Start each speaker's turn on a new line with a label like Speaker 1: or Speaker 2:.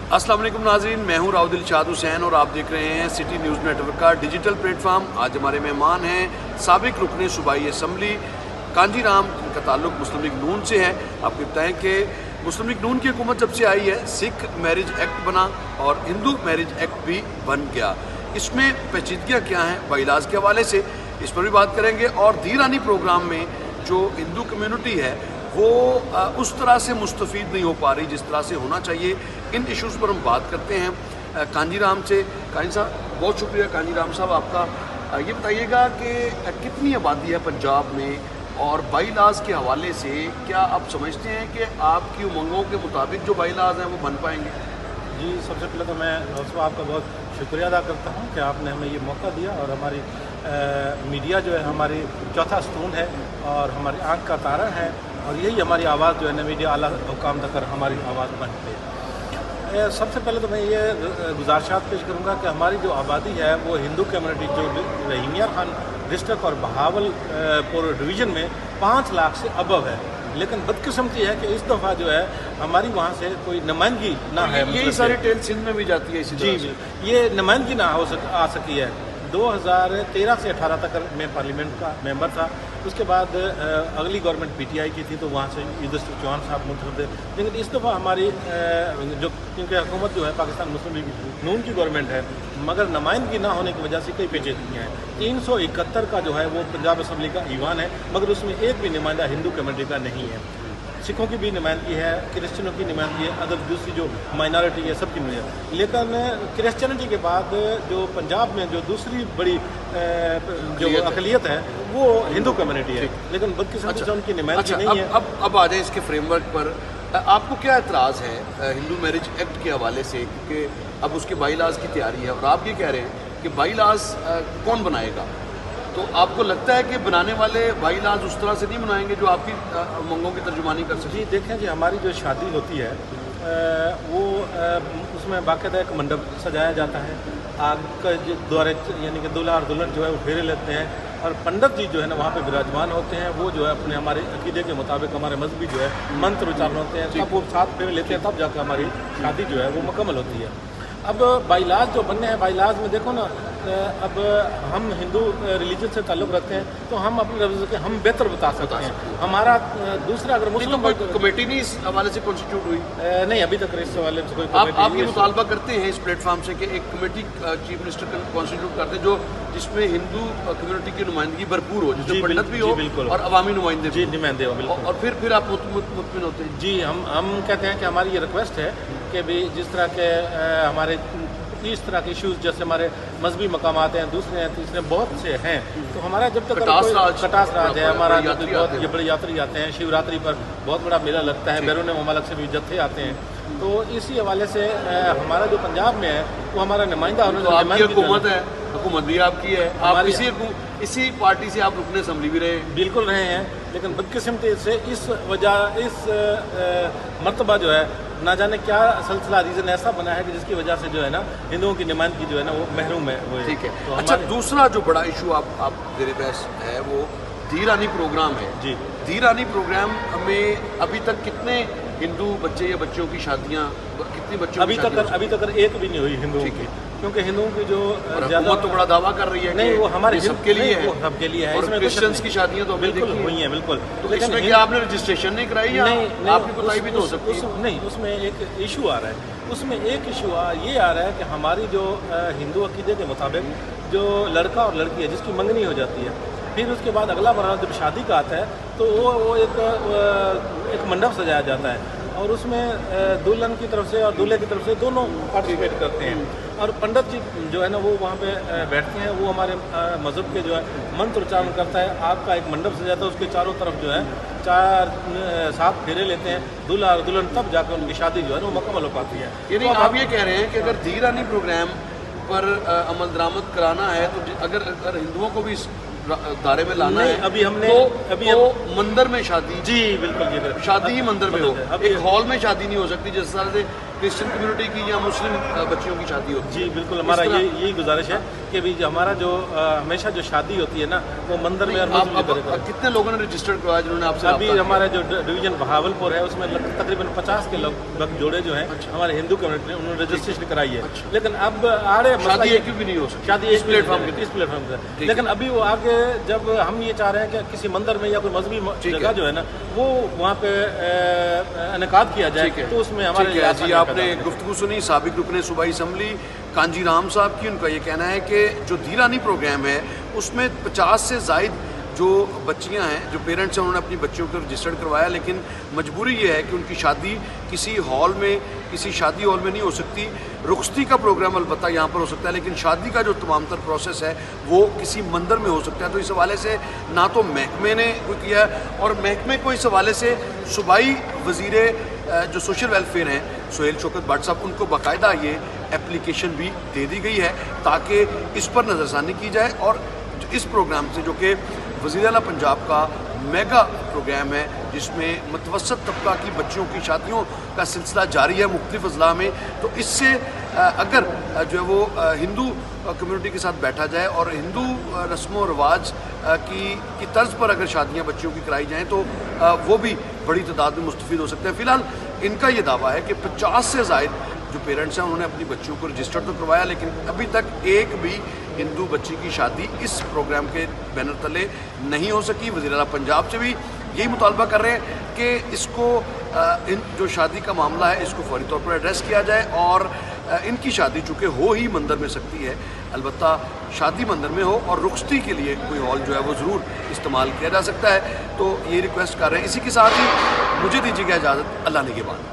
Speaker 1: अस्सलाम वालेकुम नाज़रीन, मैं हूं राव दिलशाद हुसैन और आप देख रहे हैं सिटी न्यूज़ नेटवर्क का डिजिटल प्लेटफॉर्म। आज हमारे मेहमान हैं साबिक रुकने सूबाई असम्बली कांजी राम, जिनका ताल्लुक मुस्लिम लीग नून से है। आपको बताएं कि मुस्लिम लीग नून की हुकूमत जब से आई है, सिख मैरिज एक्ट बना और हिंदू मैरिज एक्ट भी बन गया। इसमें पेचीदगियाँ क्या हैं बाइलाज के हवाले से, इस पर भी बात करेंगे। और दीरानी प्रोग्राम में जो हिंदू कम्यूनिटी है वो उस तरह से मुस्तफ़ीद नहीं हो पा रही जिस तरह से होना चाहिए। इन इश्यूज़ पर हम बात करते हैं कांजी राम से। कांजी साहब, बहुत शुक्रिया कांजी राम साहब आपका। ये बताइएगा कि कितनी आबादी है पंजाब में और बाईलाज के हवाले से क्या आप समझते हैं कि आपकी उमंगों के मुताबिक जो बाईलाज हैं वो बन पाएंगे?
Speaker 2: जी, सबसे पहले तो मैं दोस्तों आपका बहुत शुक्रिया अदा करता हूँ कि आपने हमें ये मौका दिया और हमारी मीडिया जो है हमारी चौथा स्तून है और हमारी आँख का तारा है और यही हमारी आवाज़ जो है ना मीडिया आला हुकाम तक हमारी आवाज़ बनती है। सबसे पहले तो मैं ये गुजारिशात पेश करूँगा कि हमारी जो आबादी है वो हिंदू कम्युनिटी जो रहीमिया खान डिस्ट्रिक्ट और बहावलपुर डिवीज़न में 5 लाख से अबव है, लेकिन बदकिस्मती है कि इस दफ़ा जो है हमारी वहाँ से कोई नुमाइंदगी ना है।
Speaker 1: यही सारी टेल सिंध में भी जाती है इसी
Speaker 2: जी, ये नुमाइंदगी ना आ सकी है। 2013 से 18 तक मैं पार्लियामेंट का मेंबर था। उसके बाद अगली गवर्नमेंट पीटीआई की थी तो वहाँ से युधिष्ठिर चौहान साहब मुंतखब थे, लेकिन इस दफ़ा हमारी जो क्योंकि हुकूमत जो है पाकिस्तान मुस्लिम लीग नून की गवर्नमेंट है, मगर नुमाइंदगी ना होने की वजह से कई पेचीदगियाँ हैं। 371 का जो है वो पंजाब असम्बली का ईवान है, मगर उसमें एक भी नुमाइंदा हिंदू कम्युनिटी का नहीं है। सिखों की भी नुमाइंदगी है, क्रिश्चियनों की नुमाइंदगी है, अदर दूसरी जो माइनॉरिटी है सबकी नुमाइंदगी। लेकिन क्रिश्चियनिटी के बाद जो पंजाब में जो दूसरी बड़ी जो अकलियत है वो हिंदू कम्युनिटी है, लेकिन बदकिस्मती से उनकी नुमाइंदगी नहीं है।
Speaker 1: अब आ जाए इसके फ्रेमवर्क पर। आपको क्या एतराज़ है हिंदू मैरिज एक्ट के हवाले से, क्योंकि अब उसके बाईलाज की तैयारी है और आप ये कह रहे हैं कि बाईलाज कौन बनाएगा? तो आपको लगता है कि बनाने वाले बाईलाज उस तरह से नहीं बनाएंगे जो आपकी उमंगों की तर्जुमानी कर सके?
Speaker 2: जी देखें जी, हमारी जो शादी होती है वो उसमें बाकायदा एक मंडप सजाया जाता है। आग का जो द्वारे यानी कि दूल्हा और दुल्हन जो है वो फेरे लेते हैं और पंडित जी जो है ना वहाँ पे विराजमान होते हैं। वो जो है अपने हमारे अकीदे के मुताबिक हमारे मजहबी जो है मंत्र उच्चारण होते हैं, तब वो साथ फेरे लेते हैं, तब जाकर हमारी शादी जो है वो मुकम्मल होती है। अब बाईलाज जो बनने हैं, बाईलाज में देखो ना, अब हम हिंदू रिलीजन से ताल्लुक़ रखते हैं तो हम अपने रवैये के हम बेहतर बता सकते हैं। हमारा दूसरा अगर मुस्लिम
Speaker 1: कमेटी नहीं इस हवाले से कॉन्स्टिट्यूट हुई?
Speaker 2: नहीं, अभी तक इस हवाले से कोई
Speaker 1: आप ये मुतालबा करते हैं इस प्लेटफॉर्म से कि एक कमेटी चीफ मिनिस्टर कॉन्स्टिट्यूट करते जो जिसमें हिंदू कम्युनिटी की नुमाइंदगी भरपूर हो, जिसमें पंडित भी हो और अवामी नुमाइंदे
Speaker 2: जी नुमाइंदे हो, बिल्कुल।
Speaker 1: और फिर आप मुतमिन होते हैं?
Speaker 2: जी, हम कहते हैं कि हमारी ये रिक्वेस्ट है कि भी जिस तरह के हमारे इस तरह के इश्यूज़ जैसे हमारे मजहबी मकामात हैं, दूसरे हैं, तीसरे बहुत से हैं, तो हमारा जब तक कटास राज है, हमारा बहुत ये बड़े यात्री आते हैं, शिवरात्रि पर बहुत बड़ा मेला लगता है, बैरून ममालिक से भी जत्थे आते हैं, तो इसी हवाले से हमारा जो पंजाब में है वो हमारा नुमाइंदा
Speaker 1: हुकूमत है, हुकूमत भी आपकी है, आप इसी पार्टी से आप रुकने असम्बली भी रहे?
Speaker 2: बिल्कुल रहे हैं, लेकिन बदकिस्मती से इस मरतबा जो है ना जाने क्या सिलसिला रीज़न ऐसा बना है कि जिसकी वजह से जो है ना हिंदुओं की नुमाइंदगी जो है ना वो महरूम है वो।
Speaker 1: ठीक है। तो अच्छा, दूसरा जो बड़ा इशू आप मेरे पास है वो दीरानी प्रोग्राम है।
Speaker 2: जी,
Speaker 1: दीरानी प्रोग्राम में अभी तक कितने हिंदू बच्चे या बच्चों की शादियाँ, कितनी बच्चों
Speaker 2: अभी तक एक भी नहीं हुई हिंदुओं की, क्योंकि हिंदुओं की जो
Speaker 1: ज़्यादा तो बड़ा दावा कर रही है
Speaker 2: नहीं वो हमारे
Speaker 1: सबके लिए है,
Speaker 2: सबके लिए है।
Speaker 1: और क्रिश्चियंस की शादियाँ तो
Speaker 2: बिल्कुल हुई हैं, बिल्कुल।
Speaker 1: तो इसमें क्या आपने रजिस्ट्रेशन नहीं कराई या आपकी कोताही भी तो हो सकती है?
Speaker 2: नहीं, उसमें एक इशू आ रहा है, उसमें एक इशू ये आ रहा है कि हमारी जो हिंदू अकीदे के मुताबिक जो लड़का और लड़की है जिसकी मंगनी हो जाती है, फिर उसके बाद अगला मरहला जब शादी का आता है तो वो एक मंडप सजाया जाता है और उसमें दुल्हन की तरफ से और दूल्हे की तरफ से दोनों पार्टिसिपेट करते हैं और पंडित जी जो है ना वो वहाँ पे बैठते हैं। वो हमारे मज़हब के जो है मंत्र उच्चारण करता है, आपका एक मंडप सजाता है, उसके चारों तरफ जो है 4-7 फेरे लेते हैं दूल्हा और दुल्हन, तब जाकर उनकी शादी जो है वो मुकम्मल हो पाती है।
Speaker 1: यानी आप ये कह रहे हैं कि अगर दीरानी प्रोग्राम पर अमल दरामद कराना है तो अगर हिंदुओं को भी दायरे में लाना है,
Speaker 2: अभी हमने
Speaker 1: तो मंदिर में शादी,
Speaker 2: जी बिल्कुल,
Speaker 1: शादी ही मंदिर में हो, एक हॉल में शादी नहीं हो सकती जिस तरह से क्रिश्चियन कम्युनिटी की या मुस्लिम बच्चियों की शादी होती है?
Speaker 2: जी बिल्कुल, हमारा यही गुजारिश है कि भी हमारा जो हमेशा जो शादी होती है ना वो मंदिर में और मस्जिद में करें।
Speaker 1: कितने लोगों ने रजिस्टर्ड करवाया जिन्होंने आपसे?
Speaker 2: अभी हमारा जो डिवीजन बहावलपुर है उसमें तकरीबन 50 के लोग जोड़े जो हैं हमारे हिंदू कम्युनिटी ने उन्होंने रजिस्ट्रेशन कराई है। लेकिन अब आड़े
Speaker 1: शादी एक भी नहीं हो सकती,
Speaker 2: शादी इस प्लेटफॉर्म पर। लेकिन अभी वो आगे जब हम ये चाह रहे हैं कि किसी मंदिर में या कोई मजहबी जगह जो है ना वो वहाँ पे इनेकाद किया जाए, तो उसमें हमारे लिए
Speaker 1: जी। आपने गुफ्तगू सुनी साबिक रुकने सूबाई असम्बली कांजी राम साहब की। उनका ये कहना है कि जो धीरानी प्रोग्राम है उसमें 50 से ज़ायद जो बच्चियां हैं, जो पेरेंट्स हैं, उन्होंने अपनी बच्चियों को रजिस्टर्ड करवाया, लेकिन मजबूरी ये है कि उनकी शादी किसी हॉल में, किसी शादी हॉल में नहीं हो सकती। रुखसती का प्रोग्राम अलबत्ता यहाँ पर हो सकता है, लेकिन शादी का जो तमाम तर प्रोसेस है वो किसी मंदिर में हो सकता है। तो इस हवाले से ना तो महकमे ने कोई किया और महकमे को इस हवाले से सूबाई वज़ीर जो सोशल वेलफेयर हैं सुहेल शौकत भट्ट साहब, उनको बाकायदा ये एप्लीकेशन भी दे दी गई है ताकि इस पर नज़रसानी की जाए। और इस प्रोग्राम से, जो कि वज़ीर आला पंजाब का मेगा प्रोग्राम है जिसमें मतवसत तबका की बच्चियों की शादियों का सिलसिला जारी है मुख्तलिफ अजला में, तो इससे अगर जो है वो हिंदू कम्युनिटी के साथ बैठा जाए और हिंदू रस्म व रवाज की तर्ज पर अगर शादियां बच्चियों की कराई जाएं तो वो भी बड़ी तादाद में मुस्तफ़ीद हो सकते हैं। फ़िलहाल इनका ये दावा है कि 50 से ज़ायद जो पेरेंट्स हैं उन्होंने अपनी बच्चियों को रजिस्टर्ड तो करवाया, लेकिन अभी तक एक भी हिंदू बच्ची की शादी इस प्रोग्राम के बैनर तले नहीं हो सकी। वज़ीर आला पंजाब से भी यही मुतालबा कर रहे हैं कि इसको इन जो शादी का मामला है इसको फौरी तौर पर एड्रेस किया जाए और इनकी शादी चूँकि हो ही मंदिर में सकती है, अलबत्ता शादी मंदिर में हो और रुखसती के लिए कोई हॉल जो है वो ज़रूर इस्तेमाल किया जा सकता है। तो ये रिक्वेस्ट कर रहे हैं। इसी के साथ ही मुझे दीजिएगा इजाज़त, अल्लाह निगहबान।